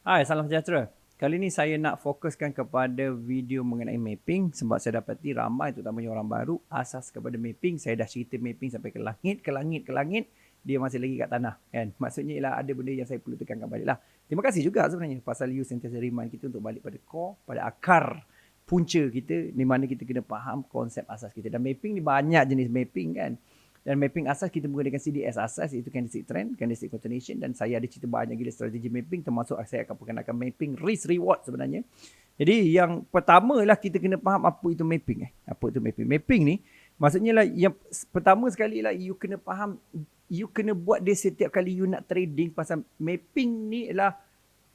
Hai, salam sejahtera. Kali ni saya nak fokuskan kepada video mengenai mapping sebab saya dapati ramai terutamanya orang baru asas kepada mapping. Saya dah cerita mapping sampai ke langit, dia masih lagi kat tanah kan. Maksudnya ialah ada benda yang saya perlu tekankan balik lah. Terima kasih juga sebenarnya pasal you sentiasa remind kita untuk balik pada core, pada akar punca kita di mana kita kena faham konsep asas kita. Dan mapping ni banyak jenis mapping kan. Dan mapping asas kita menggunakan CDS asas iaitu candlestick trend, candlestick continuation dan saya ada cerita banyak gila strategi mapping termasuk saya akan perkenalkan mapping risk reward sebenarnya. Jadi yang pertama ialah kita kena faham apa itu mapping. Apa itu mapping? Mapping ni maksudnya lah yang pertama sekali lah you kena faham, you kena buat dia setiap kali you nak trading pasal mapping ni ialah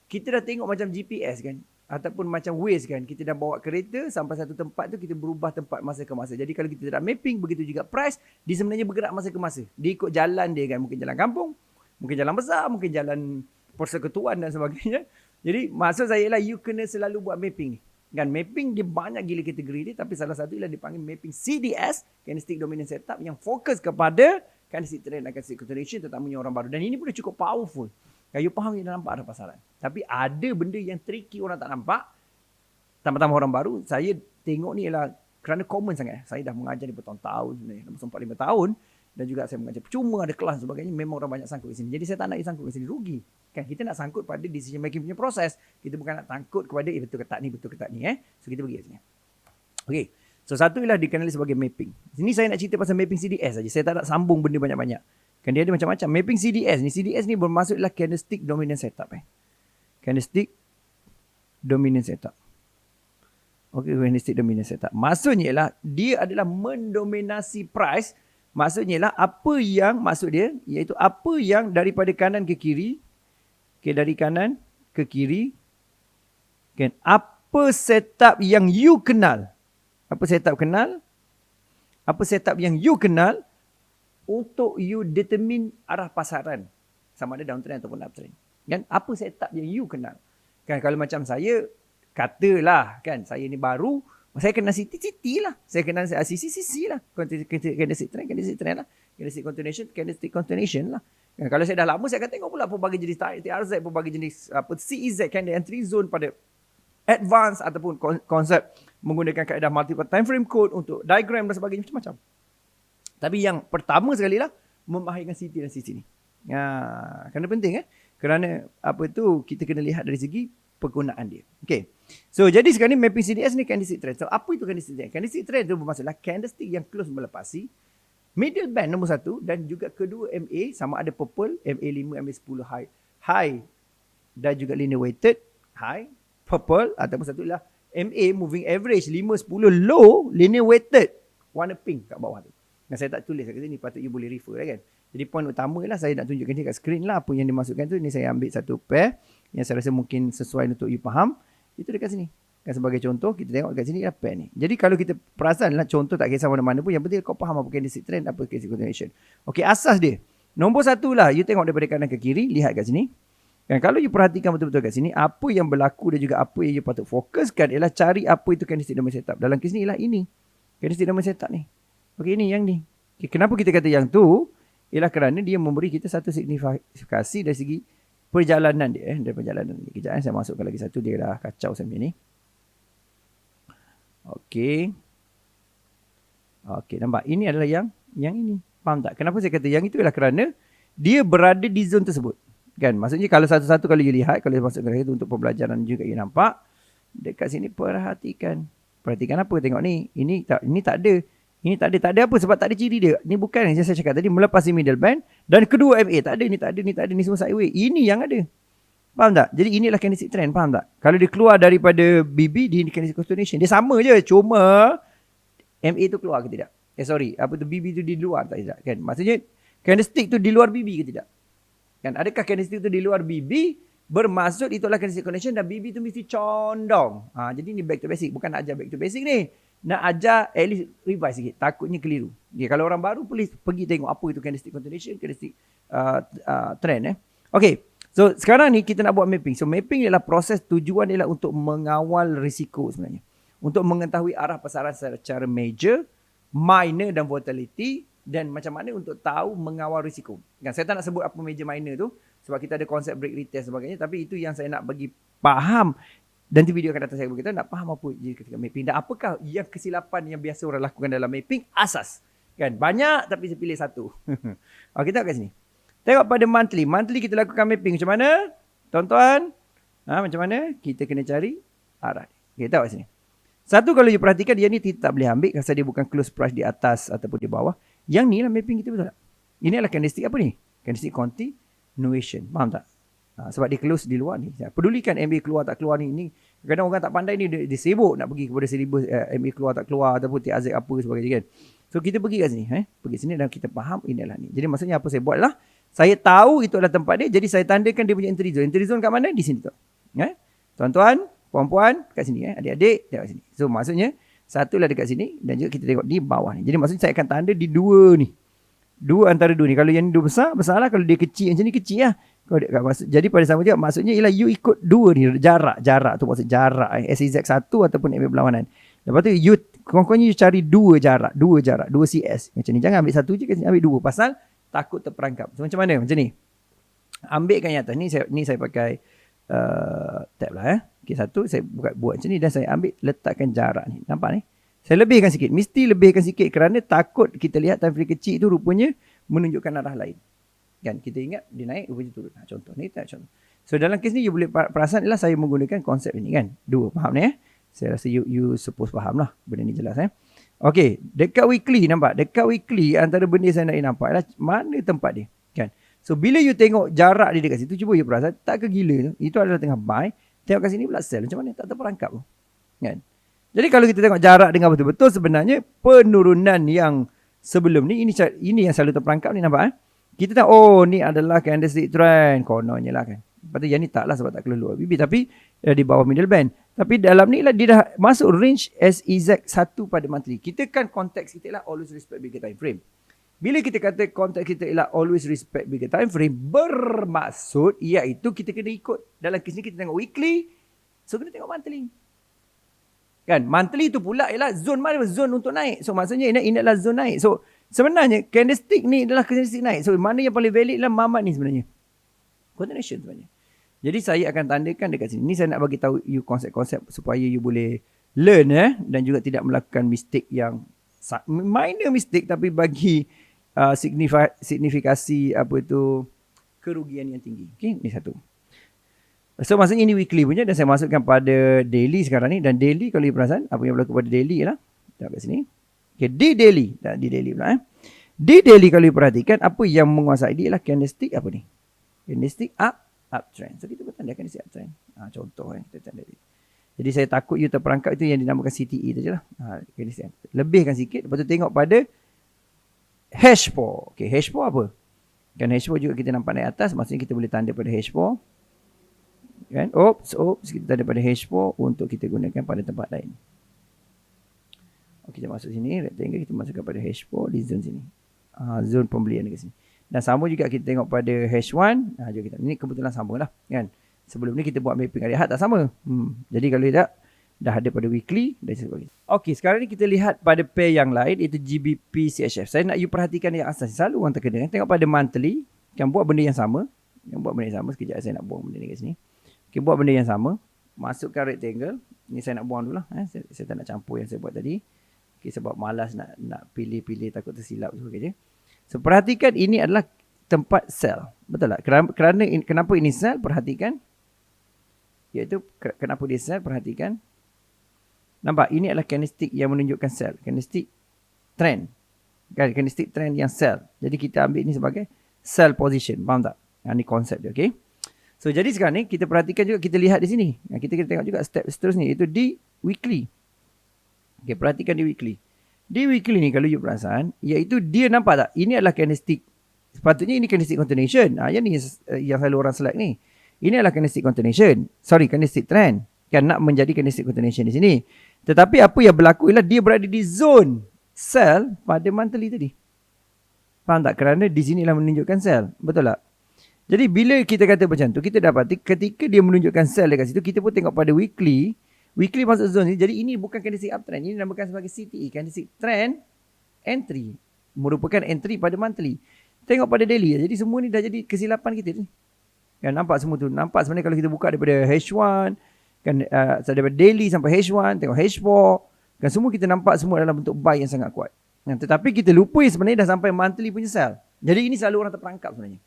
kita dah tengok macam GPS kan ataupun macam Waze kan, kita dah bawa kereta sampai satu tempat tu kita berubah tempat masa ke masa. Jadi kalau kita tak mapping, begitu juga price, dia sebenarnya bergerak masa ke masa. Dia ikut jalan dia kan, mungkin jalan kampung, mungkin jalan besar, mungkin jalan persekutuan dan sebagainya. Jadi maksud saya lah you kena selalu buat mapping ni. Kan mapping dia banyak gila kategori dia, tapi salah satu ialah dipanggil mapping CDS, Candlestick Dominant Setup, yang fokus kepada candlestick trend dan candlestick continuation, terutamanya orang baru. Dan ini pun cukup powerful. Kalau you faham, you dah nampak ada pasaran. Tapi ada benda yang tricky orang tak nampak. Tambah-tambah orang baru, saya tengok ni ialah kerana common sangat. Saya dah mengajar ni bertahun-tahun sebenarnya. Dah 4-5 tahun. Dan juga saya mengajar percuma, ada kelas dan sebagainya. Memang orang banyak sangkut di sini. Jadi saya tak nak sangkut di sini. Rugi. Kan kita nak sangkut pada decision making punya proses. Kita bukan nak sangkut kepada betul ke tak ni, betul ke tak ni. So kita pergi kat sini. Okay. So satu ialah dikenali sebagai mapping. Sini saya nak cerita pasal mapping CDS saja. Saya tak nak sambung benda banyak-banyak. Kan dia ada macam-macam. Mapping CDS ni. CDS ni bermaksudlah Candlestick Dominant Setup. Candlestick Dominant Setup. Okay, Candlestick Dominant Setup. Maksudnya ialah dia adalah mendominasi price. Maksudnya ialah apa yang, maksud dia, iaitu apa yang daripada kanan ke kiri. Okay, dari kanan ke kiri. Kan, apa setup yang you kenal. Apa setup kenal? Apa setup yang you kenal untuk you determine arah pasaran sama ada downtrend ataupun uptrend. Kan apa setup yang you kenal? Kan kalau macam saya katalah kan saya ni baru, saya kenal CT lah. Saya kenal CC lah. Candlestick trend lah. Candlestick continuation lah. Kan, kalau saya dah lama saya akan tengok pula pelbagai jenis TRZ, pelbagai jenis CEZ candle entry zone pada advance ataupun konsep menggunakan kaedah multiple time frame code untuk diagram dan sebagainya macam-macam. Tapi yang pertama sekali lah memahirkan CT dan CC ni. Kerana penting kerana apa tu kita kena lihat dari segi penggunaan dia. Okay. So jadi sekarang ni mapping CDS ni candlestick trend. So apa itu candlestick trend? Candlestick trend tu bermaksudlah candlestick yang close melepasi middle band nombor 1 dan juga kedua MA sama ada purple, MA5, MA10 high dan juga linear weighted high, purple ataupun satu ialah MA moving average 5, 10 low, linear weighted warna pink kat bawah tu. Dan saya tak tulis kat sini, patut you boleh refer kan. Jadi poin utama ialah saya nak tunjukkan ni kat screen lah apa yang dimasukkan tu. Ni saya ambil satu pair yang saya rasa mungkin sesuai untuk you faham. Itu dekat sini. Kan sebagai contoh, kita tengok dekat sini pair ni. Jadi kalau kita perasan lah contoh tak kisah mana-mana pun, yang penting kau faham apa candlestick trend, apa candlestick continuation. Okey, asas dia. Nombor 1 lah, you tengok daripada kanan ke kiri, lihat kat sini. Dan kalau you perhatikan betul-betul kat sini, apa yang berlaku dan juga apa yang you patut fokuskan ialah cari apa itu candlestick dominant setup. Dalam kes ni ialah ini. Candlestick dominant setup ni. Okey, ini yang ni. Okay, kenapa kita kata yang tu? Ialah kerana dia memberi kita satu signifikasi dari segi perjalanan dia. Dari perjalanan ni. Kejap saya masukkan lagi satu. Dia dah kacau sampai ni. Okey. Okey, nampak? Ini adalah yang ini. Faham tak? Kenapa saya kata yang itu ialah kerana dia berada di zon tersebut. Kan? Maksudnya kalau satu-satu kalau you lihat, kalau you masukkan itu untuk pembelajaran juga you nampak. Dekat sini perhatikan. Perhatikan apa? Tengok ni. Ini tak ada. Ini tak ada apa sebab tak ada ciri dia. Ni bukan yang saya cakap tadi melepasi middle band dan kedua MA tak ada, ni tak ada, ni semua sideway. Ini yang ada. Faham tak? Jadi inilah candlestick trend, faham tak? Kalau dia keluar daripada BB di candlestick continuation, dia sama je, cuma MA tu keluar ke tidak? Apa tu BB tu di luar tak tidak? Kan? Maksudnya candlestick tu di luar BB ke tidak? Kan adakah candlestick tu di luar BB bermaksud itulah candlestick continuation dan BB tu mesti condong. Jadi ni back to basic, bukan nak ajar back to basic ni. Nak ajar at least revise sikit. Takutnya keliru. Kalau orang baru please pergi tengok apa itu candlestick continuation, candlestick trend. Okay. So sekarang ni kita nak buat mapping. So mapping ialah proses, tujuan ialah untuk mengawal risiko sebenarnya. Untuk mengetahui arah pasaran secara major, minor dan volatility dan macam mana untuk tahu mengawal risiko. Kan saya tak nak sebut apa major minor tu Sebab kita ada konsep break retest sebagainya. Tapi itu yang saya nak bagi faham. Dan tu video akan datang saya beritahu nak faham apa je ketika mapping. Dan apakah yang kesilapan yang biasa orang lakukan dalam mapping? Asas. Kan? Banyak tapi saya pilih satu. Okay, tengok kat sini. Tengok pada monthly. Monthly kita lakukan mapping. Macam mana? Tuan-tuan. Macam mana? Kita kena cari arah. Okay, tengok kat sini. Satu, kalau you perhatikan, dia ni tak boleh ambil. Kerana dia bukan close brush di atas ataupun di bawah. Yang ni lah mapping kita, betul tak? Ini adalah candlestick apa ni? Candlestick continuation. Faham tak? Sebab dia close di luar ni. Pedulikan MA keluar tak keluar ni. Kadang orang tak pandai ni, dia sibuk nak pergi kepada syllabus MA keluar tak keluar ataupun TAZ apa sebagainya kan. So kita pergi kat sini. Pergi sini dan kita faham ini adalah ni. Jadi maksudnya apa saya buat lah. Saya tahu itu adalah tempat dia. Jadi saya tandakan dia punya entry zone. Entry zone kat mana? Di sini tu. Tuan-tuan, puan-puan, kat sini. Adik-adik, tengok sini. So maksudnya, satulah dekat sini dan juga kita tengok di bawah ni. Jadi maksudnya saya akan tanda di dua ni. Dua antara dua ni. Kalau yang ni dua besar, besar lah. Kalau dia kecil macam ni, kecil lah. Jadi pada sama juga maksudnya ialah you ikut dua ni jarak tu maksud jarak SEZ 1 ataupun MA berlawanan. Lepas tu you you cari dua jarak 2 CS macam ni, jangan ambil satu je, ambil dua pasal takut terperangkap. So, macam mana macam ni, ambilkan yang atas ni saya pakai tab lah okay, satu saya buat macam ni dan saya ambil letakkan jarak ni, nampak ni saya lebihkan sikit, mesti lebihkan sikit kerana takut kita lihat time frame kecil tu rupanya menunjukkan arah lain. Kan kita ingat dia naik rupanya turun. Contoh ni tak contoh. So dalam kes ni you boleh perasan ialah saya menggunakan konsep ini kan. Dua, faham ni Saya rasa you suppose faham lah benda ni jelas Okey, dekat weekly nampak. Dekat weekly antara benda saya nak nampak ialah mana tempat dia kan. So bila you tengok jarak dia dekat situ, cuba you perasan tak ke gila tu. Itu adalah tengah buy. Tengok kat sini pula sell. Macam mana tak terperangkap tu. Kan. Jadi kalau kita tengok jarak dengan betul-betul sebenarnya penurunan yang sebelum ni ini yang selalu terperangkap ni nampak Kita tahu, ni adalah candlestick trend. Kononnya lah kan. Lepas tu yang ni tak lah sebab tak keluar BB. Tapi di bawah middle band. Tapi dalam ni lah dia dah masuk range SEZ 1 pada monthly. Kita kan konteks kita lah always respect bigger time frame. Bila kita kata konteks kita ialah always respect bigger time frame, bermaksud iaitu kita kena ikut. Dalam kes ni kita tengok weekly. So kena tengok monthly. Kan? Monthly tu pula ialah zone mana? Zone untuk naik. So maksudnya ini adalah zone naik. So sebenarnya candlestick ni adalah candlestick naik. So mana yang paling valid lah mamat ni sebenarnya. Continuation sebenarnya. Jadi saya akan tandakan dekat sini. Ni saya nak bagi tahu you konsep-konsep supaya you boleh learn dan juga tidak melakukan mistake yang minor mistake tapi bagi signifikasi apa itu kerugian yang tinggi. Okey, ni satu. So maksudnya ini weekly punya dan saya masukkan pada daily sekarang ni dan daily kalau you perasan apa yang berlaku pada daily ialah tengok kat sini. Okay, di daily pula Di daily kalau you perhatikan apa yang menguasai dia ialah candlestick apa ni? Candlestick uptrend. So kita bertanda candlestick uptrend. Contoh kita tanda dia. Jadi saya takut you terperangkap itu yang dinamakan CTE tu je lah. Candlestick. Lebihkan sikit lepas tu tengok pada H4. Okay, H4 apa? Kan H4 juga kita nampak naik atas, maksudnya kita boleh tanda pada H4. Kan? Oops, kita tanda pada H4 untuk kita gunakan pada tempat lain. Kita masuk sini, rectangle kita masukkan pada H4 di zone sini. Zone pembelian dekat sini. Dan sama juga kita tengok pada H1. Juga kita, ini kebetulan sama lah. Kan? Sebelum ni kita buat mapping hari Ahad tak sama. Jadi kalau tidak, dah ada pada weekly dan sebagainya. Okey, sekarang ni kita lihat pada pair yang lain iaitu GBP CHF. Saya nak you perhatikan yang asas. Selalu orang terkena. Tengok pada monthly. Kan buat benda yang sama. Sekejap saya nak buang benda ni kat sini. Okay, buat benda yang sama. Masukkan rectangle. Ni saya nak buang dulu lah. Saya tak nak campur yang saya buat tadi. Okay, sebab malas nak pilih-pilih takut tersilap. So, perhatikan ini adalah tempat sell. Betul tak? Kenapa ini sell? Perhatikan. Iaitu kenapa dia sell? Perhatikan. Nampak? Ini adalah candlestick yang menunjukkan sell. Candlestick trend. Kan? Candlestick trend yang sell. Jadi kita ambil ini sebagai sell position. Faham tak? Ini konsep dia. Okay? So, jadi sekarang ni kita perhatikan juga, kita lihat di sini. Kita tengok juga step seterusnya iaitu di weekly. Okay, perhatikan di weekly. Di weekly ni kalau you perasan, iaitu dia nampak tak? Ini adalah candlestick. Sepatutnya ini candlestick continuation. Yang ni yang selalu orang select ni. Ini adalah candlestick continuation. Candlestick trend. Kan nak menjadi candlestick continuation di sini. Tetapi apa yang berlaku ialah dia berada di zone sell pada monthly tadi. Faham tak? Kerana di sinilah menunjukkan sell. Betul tak? Jadi bila kita kata macam tu, kita dapati ketika dia menunjukkan sell dekat situ, kita pun tengok pada weekly. Weekly masuk zone ni. Jadi ini bukan candlestick uptrend. Ini dinamakan sebagai CTE. Candlestick trend entry. Merupakan entry pada monthly. Tengok pada daily. Jadi semua ni dah jadi kesilapan kita ni. Kan nampak semua tu. Nampak sebenarnya kalau kita buka daripada H1, kan daripada daily sampai H1, tengok H4, kan semua kita nampak semua dalam bentuk buy yang sangat kuat. Tetapi kita lupa sebenarnya dah sampai monthly punya sell. Jadi ini selalu orang terperangkap sebenarnya.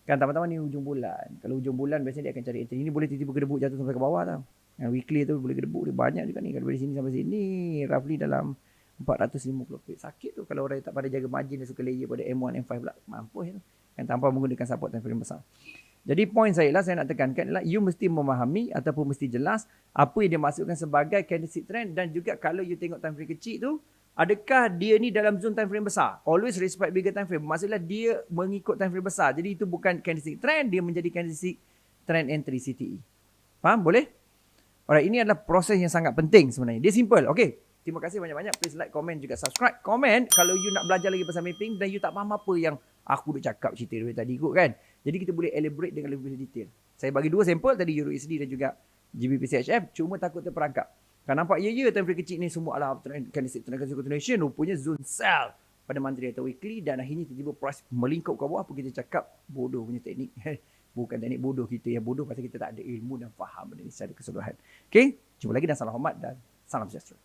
Kan teman-teman ni hujung bulan. Kalau hujung bulan biasanya dia akan cari entry. Ini boleh tiba-tiba gedebuk jatuh sampai ke bawah tau. Weekly tu boleh gedebuk dia banyak juga ni. Kalau dari sini sampai sini roughly dalam 450 pip. Sakit tu kalau orang tak pada jaga margin dia suka layer pada M1, M5 pula. Mampus tu. Kan tanpa menggunakan support time frame besar. Jadi point saya lah, saya nak tekankan adalah you mesti memahami ataupun mesti jelas apa yang dia maksudkan sebagai candlestick trend, dan juga kalau you tengok time frame kecil tu, adakah dia ni dalam zone time frame besar? Always respect bigger time frame. Maksudnya dia mengikut time frame besar. Jadi itu bukan candlestick trend, dia menjadi candlestick trend entry CTE. Faham? Boleh? Alright, ini adalah proses yang sangat penting sebenarnya. Dia simple. Okay. Terima kasih banyak-banyak. Please like, comment juga subscribe. Comment kalau you nak belajar lagi pasal mapping dan you tak faham apa yang aku dah cakap cerita dari tadi kot kan. Jadi kita boleh elaborate dengan lebih detail. Saya bagi dua sampel tadi, EURUSD dan juga GBP CHF. Cuma takut terperangkap. Kan nampak ya time frame kecil ni semua adalah candlestick continuation. Rupanya zone sell pada monthly atau weekly, dan akhirnya tiba-tiba price melingkup ke bawah. Apa kita cakap? Bodoh punya teknik. Bukan teknik bodoh kita yang bodoh pasal kita tak ada ilmu dan faham benda ni secara keseluruhan. Okay, jumpa lagi dan salam hormat dan salam sejahtera.